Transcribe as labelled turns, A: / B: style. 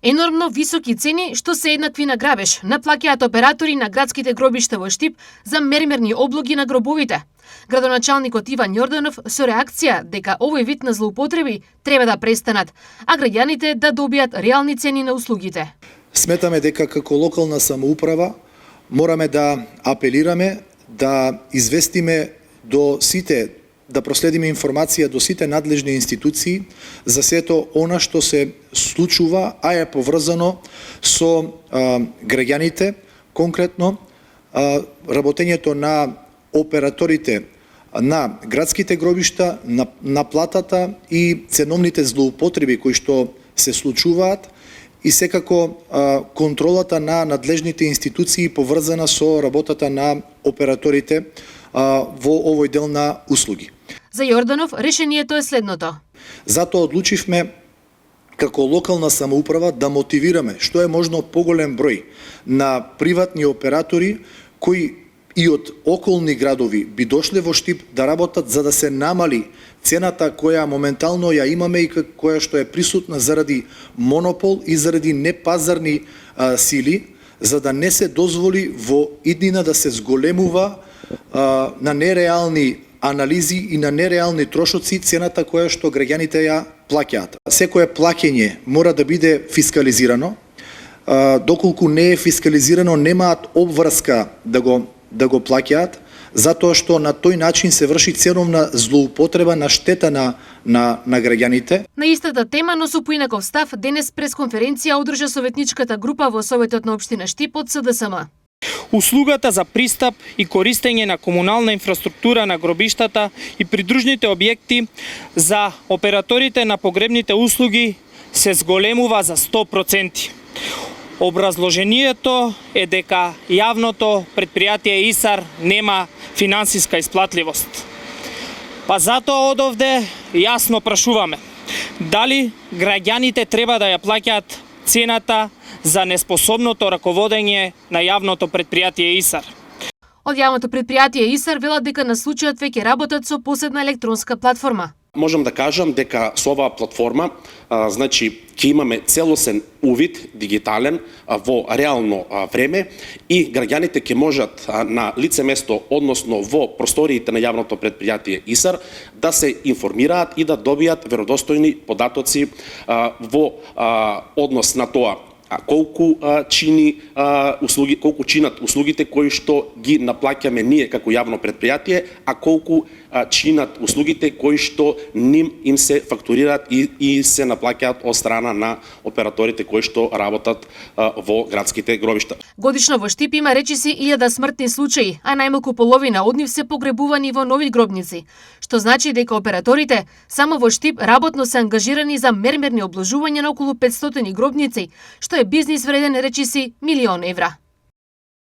A: Енормно високи цени што се еднакви на грабеж наплаќаат оператори на градските гробишта во Штип за мермерни облоги на гробовите. Градоначалникот Иван Јорданов со реакција дека овој вид на злоупотреби треба да престанат, а граѓаните да добијат реални цени на услугите.
B: Сметаме дека како локална самоуправа мораме да апелираме да известиме до сите, да проследиме информација до сите надлежни институции за сето она што се случува, а е поврзано со граѓаните, конкретно работењето на операторите на градските гробишта, на наплатата и ценовните злоупотреби кои што се случуваат и секако контролата на надлежните институции поврзана со работата на операторите во овој дел на услуги.
A: За Јорданов решението е следното.
B: Затоа одлучивме како локална самоуправа да мотивираме што е можно поголем број на приватни оператори кои и од околни градови би дошле во Штип да работат за да се намали цената која моментално ја имаме и која што е присутна заради монопол и заради непазарни сили, за да не се дозволи во иднина да се зголемува на нереални анализи и на нереални трошоци цената која што граѓаните ја плаќаат. Секое плаќање мора да биде фискализирано. Доколку не е фискализирано, немаат обврска да го плаќаат, затоа што на тој начин се врши ценовна злоупотреба на штета на граѓаните.
A: На истата тема, но со поинаков став, денес пресконференција одржа советничката група во Советот на општина Штип од СДСМ.
C: Услугата за пристап и користење на комунална инфраструктура на гробиштата и придружните објекти за операторите на погребните услуги се зголемува за 100%. Образложението е дека јавното предпријатие ИСАР нема финансиска исплатливост. Па затоа одовде јасно прашуваме дали граѓаните треба да ја плаќаат цената за неспособното раководење на јавното предпријатие ИСАР.
A: Од јавното предпријатие ИСАР велат дека на случајот веќе работат со посебна електронска платформа.
D: Можам да кажам дека со оваа платформа ќе имаме целосен увид дигитален во реално време и граѓаните ќе можат на лице место, односно во просториите на јавното предпријатие ИСАР, да се информираат и да добијат веродостојни податоци во однос на тоа колку чинат услугите кои што ги наплаќаме ние како јавно предпријатие, а колку чинат услугите кои што им се фактурираат и се наплаќаат од страна на операторите кои што работат во градските гробишта.
A: Годишно во Штип има речиси 1000 смртни случаи, а најмалку половина од нив се погребувани во нови гробници, што значи дека операторите само во Штип работно се ангажирани за мермерни обложувања на околу 500 гробници, што е бизнис вреден речиси 1.000.000 евра.